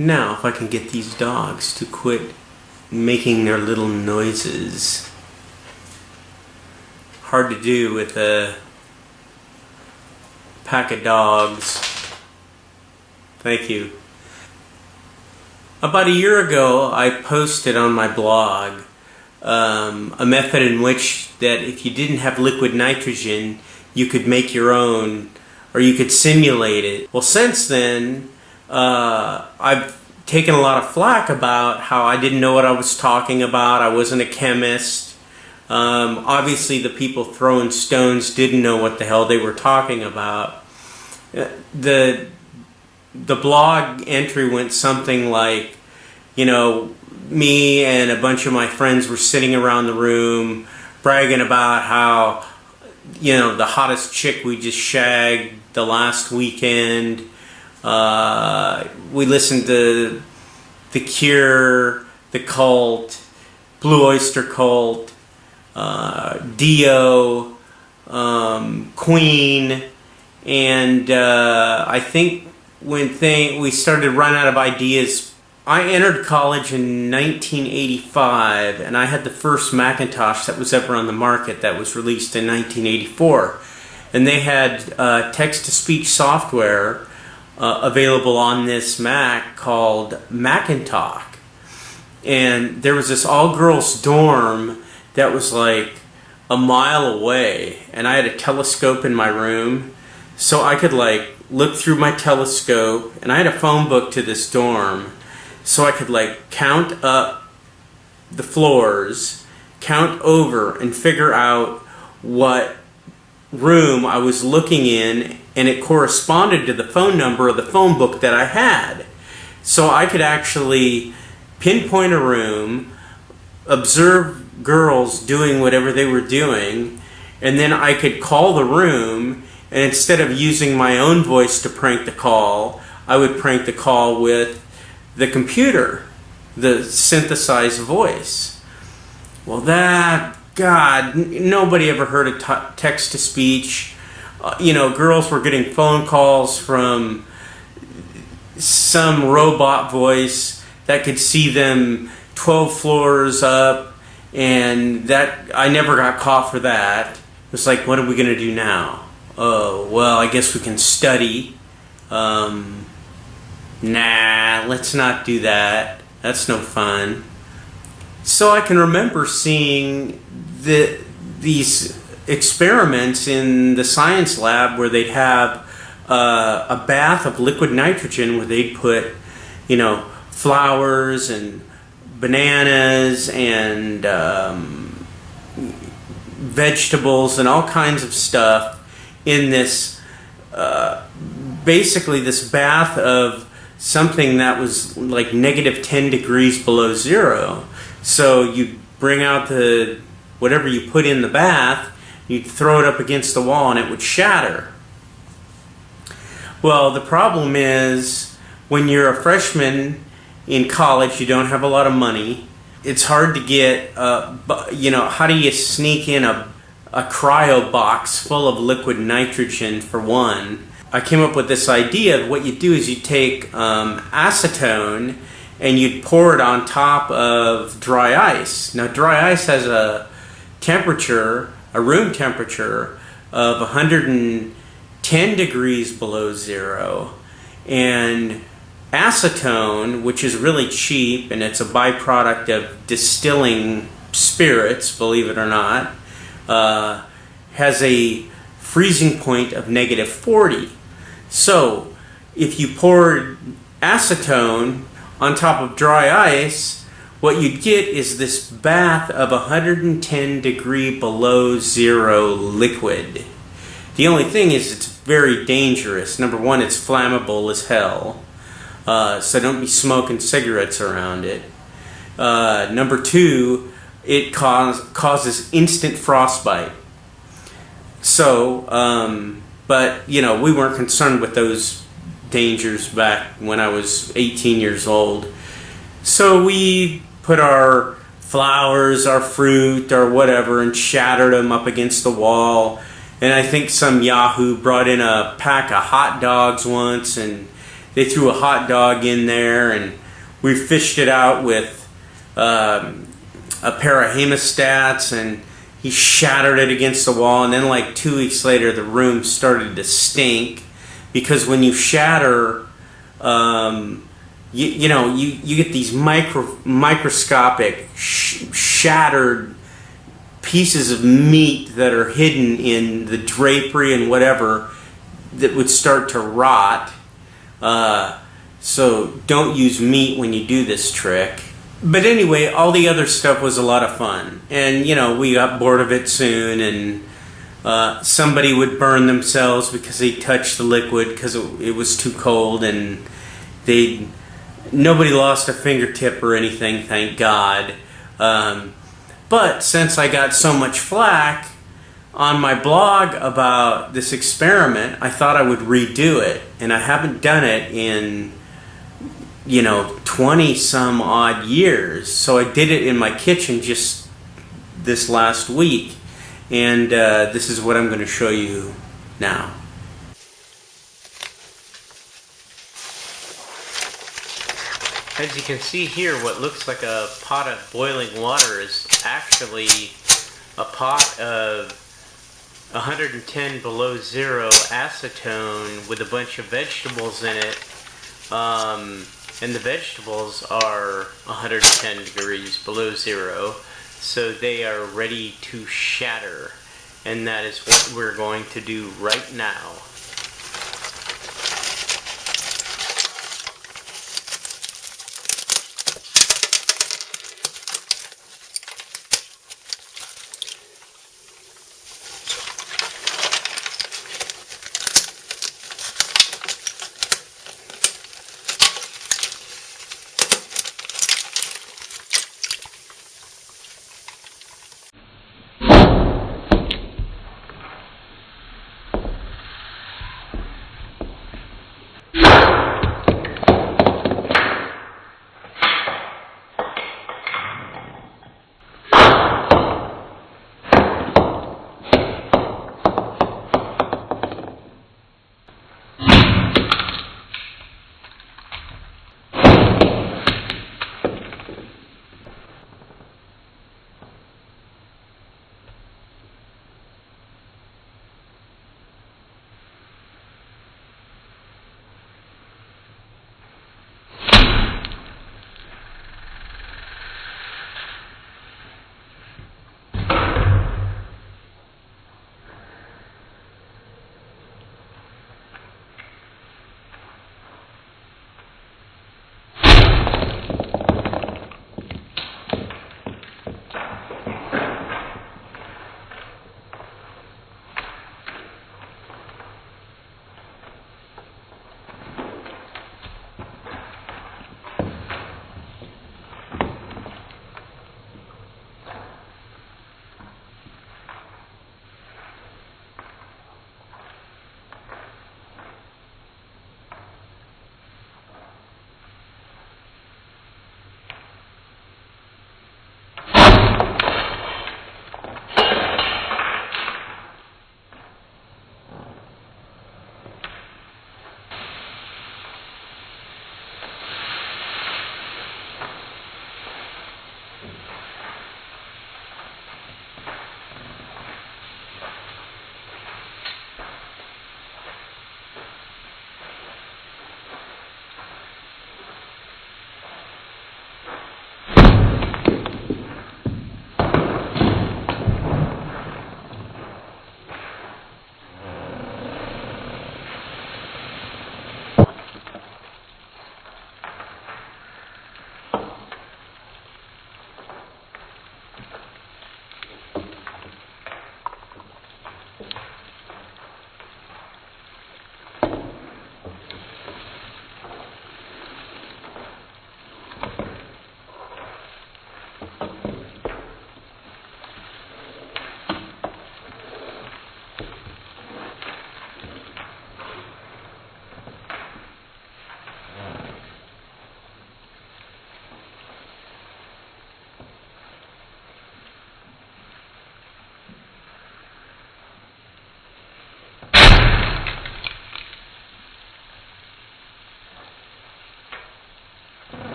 Now, if I can get these dogs to quit making their little noises. Hard to do with a pack of dogs. Thank you. About a year ago, I posted on my blog a method in which that if you didn't have liquid nitrogen, you could make your own, or you could simulate it. Well, since then, I've taken a lot of flack about how I didn't know what I was talking about. I wasn't a chemist. Obviously, the people throwing stones didn't know what the hell they were talking about. The blog entry went something like, you know, me and a bunch of my friends were sitting around the room bragging about how, you know, the hottest chick we just shagged the last weekend. We listened to The Cure, The Cult, Blue Oyster Cult, Dio, Queen, and I think when we started to run out of ideas, I entered college in 1985, and I had the first Macintosh that was ever on the market that was released in 1984. And they had text-to-speech software available on this Mac called Macintalk. And there was this all-girls dorm that was like a mile away, and I had a telescope in my room, so I could like look through my telescope, and I had a phone book to this dorm, so I could like count up the floors, count over, and figure out what room I was looking in, and it corresponded to the phone number of the phone book that I had. So I could actually pinpoint a room, observe girls doing whatever they were doing, and then I could call the room, and instead of using my own voice to prank the call, I would prank the call with the computer, the synthesized voice. Well, God, nobody ever heard of text-to-speech. You know, girls were getting phone calls from some robot voice that could see them 12 floors up, and that I never got caught for that. It was like, what are we going to do now? Oh, well, I guess we can study. Nah, let's not do that. That's no fun. So I can remember seeing these experiments in the science lab where they'd have a bath of liquid nitrogen where they'd put, you know, flowers and bananas and vegetables and all kinds of stuff in this, basically this bath of something that was like negative 10 degrees below zero. So you bring out the whatever you put in the bath, you'd throw it up against the wall and it would shatter. Well, the problem is when you're a freshman in college, you don't have a lot of money. It's hard to get, you know, how do you sneak in a cryo box full of liquid nitrogen for one? I came up with this idea of what you do is you take acetone and you'd pour it on top of dry ice. Now, dry ice has a temperature, a room temperature of 110 degrees below zero, and acetone, which is really cheap and it's a byproduct of distilling spirits, believe it or not, has a freezing point of negative 40. So if you poured acetone on top of dry ice, what you'd get is this bath of 110 degree below zero liquid. The only thing is it's very dangerous. Number one, it's flammable as hell. So don't be smoking cigarettes around it. Number two, it causes instant frostbite. So, but, you know, we weren't concerned with those dangers back when I was 18 years old. So we put our flowers, our fruit, or whatever, and shattered them up against the wall. And I think some yahoo brought in a pack of hot dogs once, and they threw a hot dog in there, and we fished it out with a pair of hemostats, and he shattered it against the wall. And then like 2 weeks later, the room started to stink, because when you shatter, you get these microscopic shattered pieces of meat that are hidden in the drapery and whatever that would start to rot. So don't use meat when you do this trick. But anyway, all the other stuff was a lot of fun. And, we got bored of it soon, and somebody would burn themselves because they touched the liquid because it was too cold, and nobody lost a fingertip or anything, thank God. But since I got so much flack on my blog about this experiment, I thought I would redo it. And I haven't done it in 20 some odd years. So I did it in my kitchen just this last week, and this is what I'm going to show you now. As you can see here, what looks like a pot of boiling water is actually a pot of 110 below zero acetone with a bunch of vegetables in it. And the vegetables are 110 degrees below zero, so they are ready to shatter. And that is what we're going to do right now.